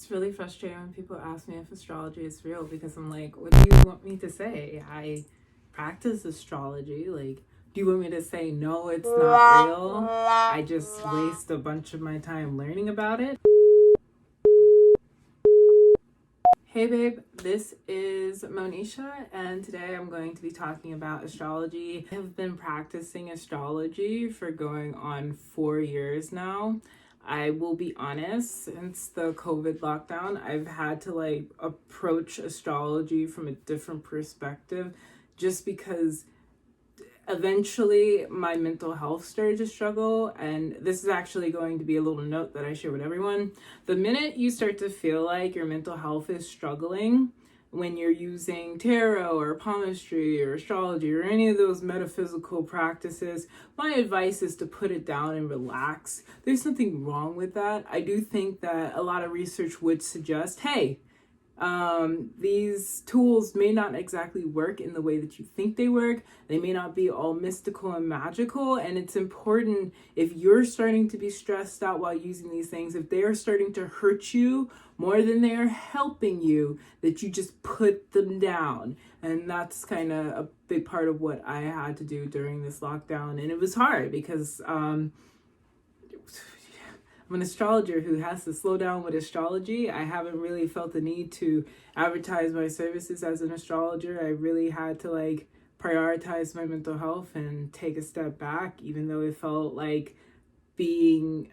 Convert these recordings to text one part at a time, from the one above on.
It's really frustrating when people ask me if astrology is real because I'm like, what do you want me to say? I practice astrology. Like, do you want me to say no, it's not real? I just waste a bunch of my time learning about it. Hey babe, this is Monisha, and today I'm going to be talking about astrology. I have been practicing astrology for going on 4 years now. I will be honest, since the COVID lockdown, I've had to approach astrology from a different perspective just because eventually my mental health started to struggle, and this is actually going to be a little note that I share with everyone. The minute you start to feel like your mental health is struggling when you're using tarot or palmistry or astrology or any of those metaphysical practices, my advice is to put it down and relax. There's nothing wrong with that. I do think that a lot of research would suggest, hey, these tools may not exactly work in the way that you think they work. They may not be all mystical and magical, and it's important, if you're starting to be stressed out while using these things, if they are starting to hurt you more than they are helping you, that you just put them down. And that's kind of a big part of what I had to do during this lockdown, and it was hard because I'm an astrologer who has to slow down with astrology. I haven't really felt the need to advertise my services as an astrologer. I really had to prioritize my mental health and take a step back, even though it felt like being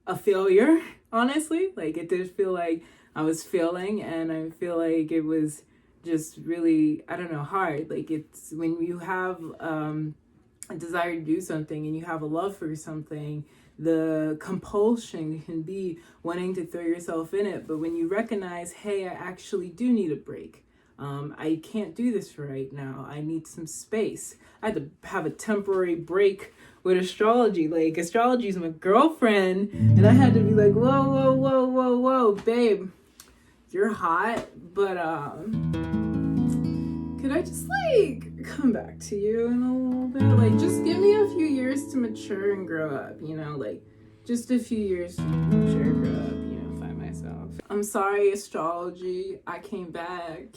a failure, honestly. It did feel like I was failing, and I feel like it was just really, hard. It's when you have a desire to do something and you have a love for something, the compulsion can be wanting to throw yourself in it. But when you recognize, hey, I actually do need a break. I can't do this right now. I need some space. I had to have a temporary break with astrology. Astrology is my girlfriend, and I had to be like, whoa, babe, you're hot, but could I just come back to you in a little bit? Just give me a few years to mature and grow up, just a few years to mature and grow up, find myself. I'm sorry, astrology, I came back,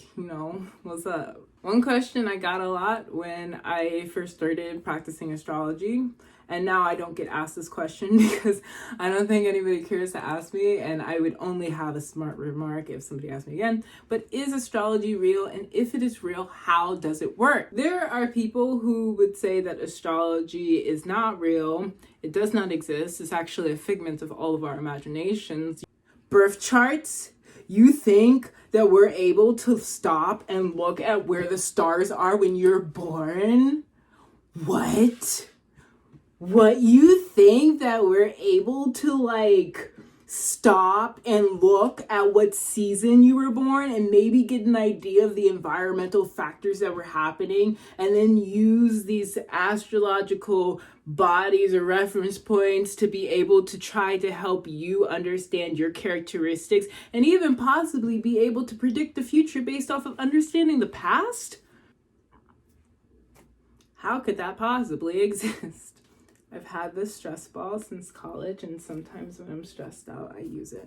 what's up? One question I got a lot when I first started practicing astrology, and now I don't get asked this question because I don't think anybody cares to ask me, and I would only have a smart remark if somebody asked me again. But is astrology real? And if it is real, how does it work? There are people who would say that astrology is not real. It does not exist. It's actually a figment of all of our imaginations. Birth charts? You think that we're able to stop and look at where the stars are when you're born? What? What, you think that we're able to stop and look at what season you were born and maybe get an idea of the environmental factors that were happening, and then use these astrological bodies or reference points to be able to try to help you understand your characteristics and even possibly be able to predict the future based off of understanding the past? How could that possibly exist? I've had this stress ball since college, and sometimes when I'm stressed out, I use it.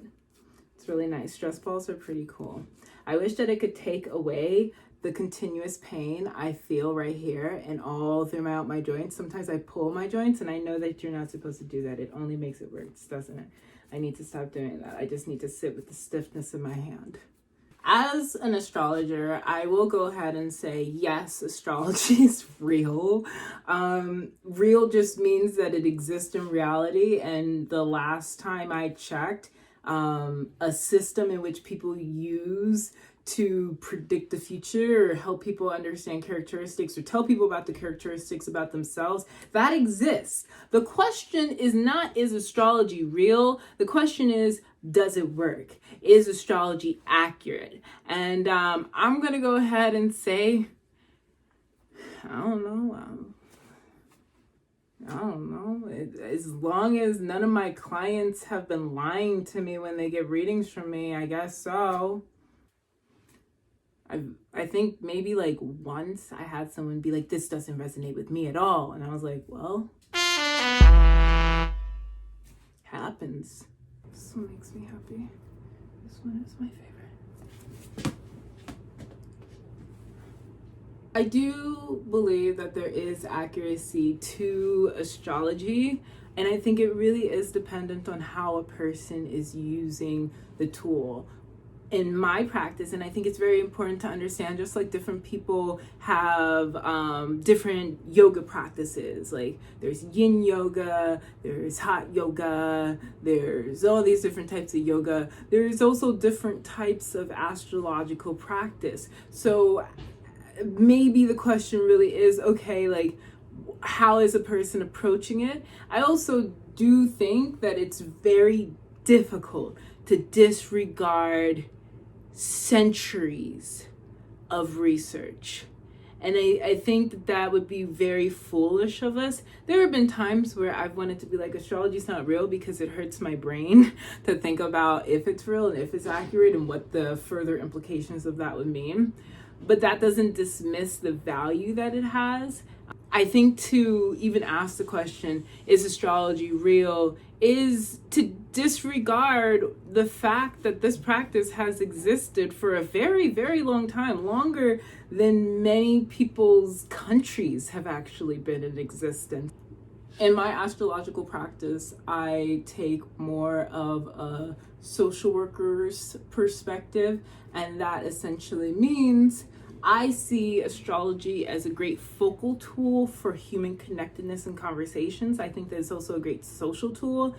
It's really nice. Stress balls are pretty cool. I wish that it could take away the continuous pain I feel right here and all throughout my joints. Sometimes I pull my joints, and I know that you're not supposed to do that. It only makes it worse, doesn't it? I need to stop doing that. I just need to sit with the stiffness in my hand. As an astrologer, I will go ahead and say, yes, astrology is real. Real just means that it exists in reality. And the last time I checked, a system in which people use to predict the future or help people understand characteristics or tell people about the characteristics about themselves, that exists. The question is not, is astrology real? The question is, does it work? Is astrology accurate? And I'm going to go ahead and say, I don't know. As long as none of my clients have been lying to me when they get readings from me, I guess so. I think maybe once I had someone be like, this doesn't resonate with me at all. And I was like, well, happens. This one makes me happy. This one is my favorite. I do believe that there is accuracy to astrology, and I think it really is dependent on how a person is using the tool. In my practice, and I think it's very important to understand, just like different people have different yoga practices, like there's yin yoga, there's hot yoga, there's all these different types of yoga. There's also different types of astrological practice. So maybe the question really is, okay, like, how is a person approaching it? I also do think that it's very difficult to disregard centuries of research. And I think that that would be very foolish of us. There have been times where I've wanted to be like, astrology's not real, because it hurts my brain to think about if it's real and if it's accurate and what the further implications of that would mean. But that doesn't dismiss the value that it has. I think to even ask the question, is astrology real, is to disregard the fact that this practice has existed for a very, very long time, longer than many people's countries have actually been in existence. In my astrological practice, I take more of a social worker's perspective, and that essentially means I see astrology as a great focal tool for human connectedness and conversations. I think that it's also a great social tool.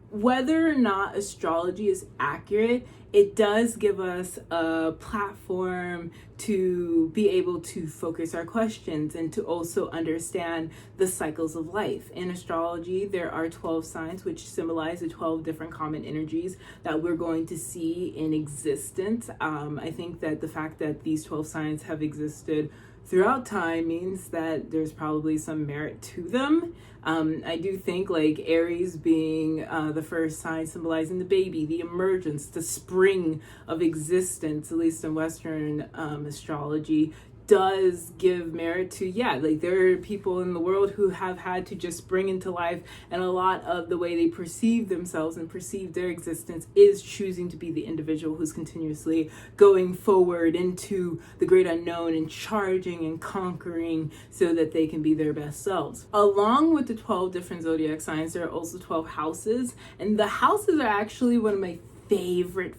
Whether or not astrology is accurate, it does give us a platform to be able to focus our questions and to also understand the cycles of life. In astrology, there are 12 signs, which symbolize the 12 different common energies that we're going to see in existence. I think that the fact that these 12 signs have existed throughout time means that there's probably some merit to them. I do think, like, Aries being the first sign symbolizing the baby, the emergence, the spring of existence, at least in Western astrology, does give merit to, like, there are people in the world who have had to just spring into life, and a lot of the way they perceive themselves and perceive their existence is choosing to be the individual who's continuously going forward into the great unknown and charging and conquering so that they can be their best selves. Along with the 12 different zodiac signs, there are also 12 houses, and the houses are actually one of my favorite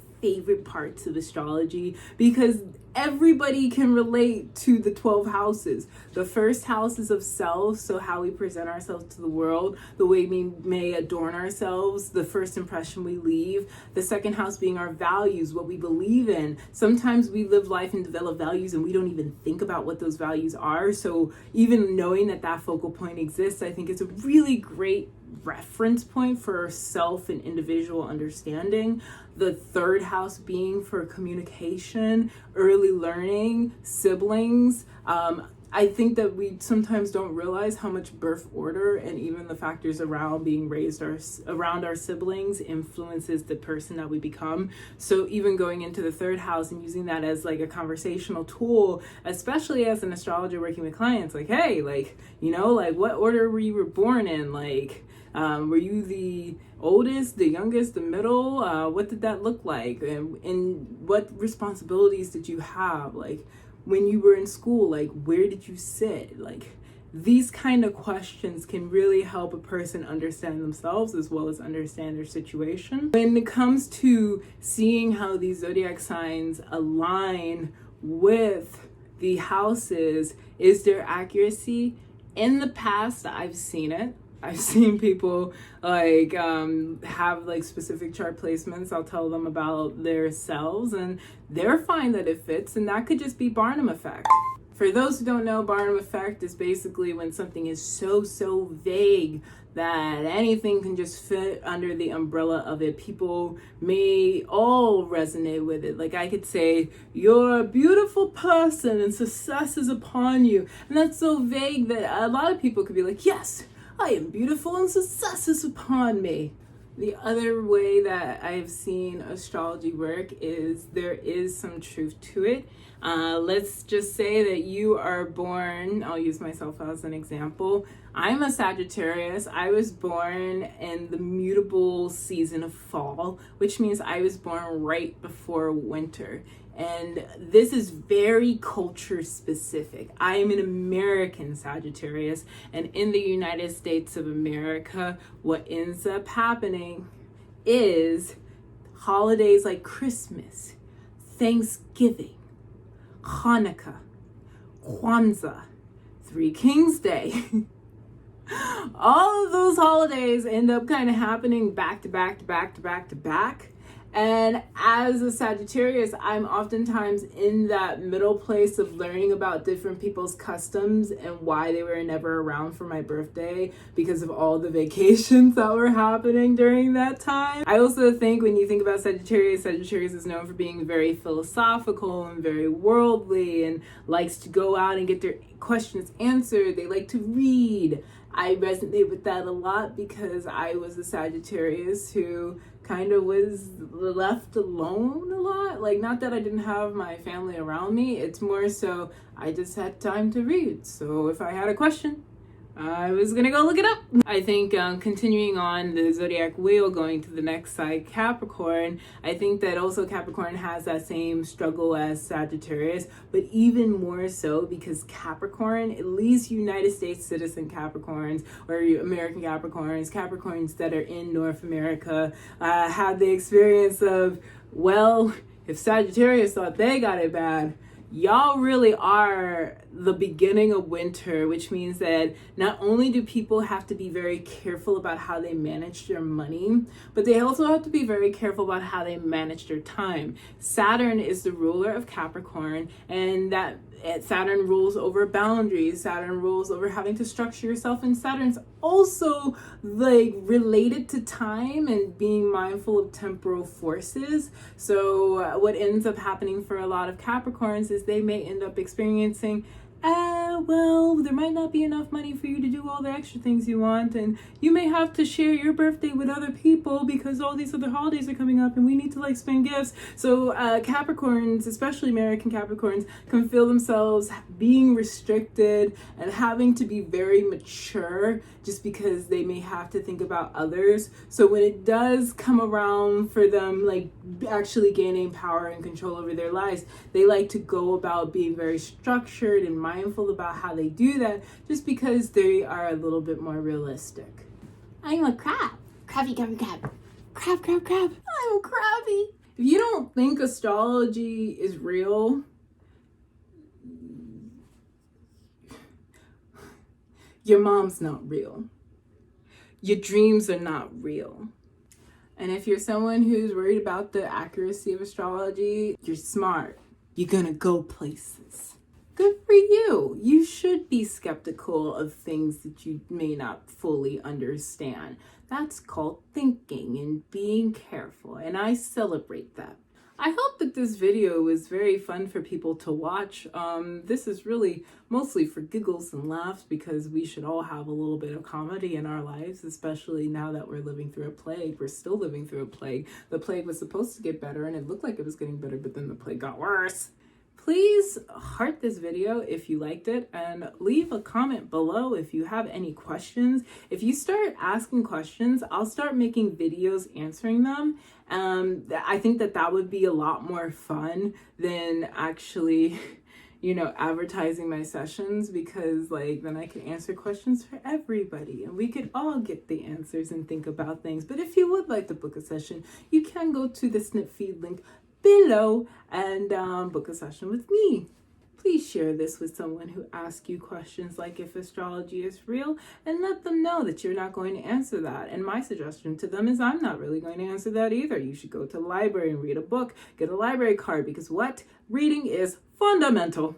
parts of astrology, because everybody can relate to the 12 houses. The first house is of self, so how we present ourselves to the world, the way we may adorn ourselves, the first impression we leave. The second house being our values, what we believe in. Sometimes we live life and develop values and we don't even think about what those values are. So even knowing that that focal point exists, I think it's a really great reference point for self and individual understanding. The third house being for communication, early learning, siblings. I think that we sometimes don't realize how much birth order and even the factors around being raised around our siblings influences the person that we become. So even going into the third house and using that as like a conversational tool, especially as an astrologer working with clients, like, hey, like, you know, like, what order were you born in? Like, were you the oldest, the youngest, the middle? What did that look like? And what responsibilities did you have? Like, when you were in school, like, where did you sit? Like, these kind of questions can really help a person understand themselves as well as understand their situation. When it comes to seeing how these zodiac signs align with the houses, is there accuracy? In the past, I've seen it. I've seen people like have like specific chart placements. I'll tell them about their selves and they're fine that it fits, and that could just be Barnum effect. For those who don't know, Barnum effect is basically when something is so vague that anything can just fit under the umbrella of it. People may all resonate with it. Like, I could say, you're a beautiful person and success is upon you. And that's so vague that a lot of people could be like, yes, I am beautiful and success is upon me. The other way that I've seen astrology work is there is some truth to it. Let's just say that you are born, I'll use myself as an example, I'm a Sagittarius. I was born in the mutable season of fall, which means I was born right before winter. And this is very culture specific. I am an American Sagittarius, and in the United States of America, what ends up happening is holidays like Christmas, Thanksgiving, Hanukkah, Kwanzaa, Three Kings Day. All of those holidays end up kind of happening back to back to back to back to back. And as a Sagittarius, I'm oftentimes in that middle place of learning about different people's customs and why they were never around for my birthday because of all the vacations that were happening during that time. I also think when you think about Sagittarius, Sagittarius is known for being very philosophical and very worldly and likes to go out and get their questions answered. They like to read. I resonate with that a lot because I was a Sagittarius who kind of was left alone a lot. Like, not that I didn't have my family around me, it's more so I just had time to read. So if I had a question, I was gonna go look it up. I think continuing on the zodiac wheel, going to the next side, Capricorn, I think that also Capricorn has that same struggle as Sagittarius, but even more so because Capricorn, at least United States citizen Capricorns or American Capricorns, Capricorns that are in North America, have the experience of, well, if Sagittarius thought they got it bad, y'all really are the beginning of winter, which means that not only do people have to be very careful about how they manage their money, but they also have to be very careful about how they manage their time. Saturn is the ruler of Capricorn, and that Saturn rules over boundaries. Saturn rules over having to structure yourself, and Saturn's also like related to time and being mindful of temporal forces. So what ends up happening for a lot of Capricorns is they may end up experiencing, well, there might not be enough money for you to do all the extra things you want, and you may have to share your birthday with other people because all these other holidays are coming up and we need to like spend gifts. So Capricorns, especially American Capricorns, can feel themselves being restricted and having to be very mature just because they may have to think about others. So when it does come around for them like actually gaining power and control over their lives, they like to go about being very structured and mindful about how they do that just because they are a little bit more realistic. I'm a crab. Crabby, crabby, crab. Crab, crab, crab. I'm crabby. If you don't think astrology is real, your mom's not real. Your dreams are not real. And if you're someone who's worried about the accuracy of astrology, you're smart. You're gonna go places. Good for you. You should be skeptical of things that you may not fully understand. That's called thinking and being careful, and I celebrate that. I hope that this video was very fun for people to watch. This is really mostly for giggles and laughs because we should all have a little bit of comedy in our lives, especially now that we're living through a plague. We're still living through a plague. The plague was supposed to get better and it looked like it was getting better, but then the plague got worse. Please heart this video if you liked it and leave a comment below if you have any questions. If you start asking questions, I'll start making videos answering them. I think that would be a lot more fun than actually, advertising my sessions, because like then I can answer questions for everybody and we could all get the answers and think about things. But if you would like to book a session, you can go to the snip feed link below and book a session with me. Please share this with someone who asks you questions like if astrology is real, and let them know that you're not going to answer that. And my suggestion to them is I'm not really going to answer that either. You should go to the library and read a book, get a library card, because what? Reading is fundamental.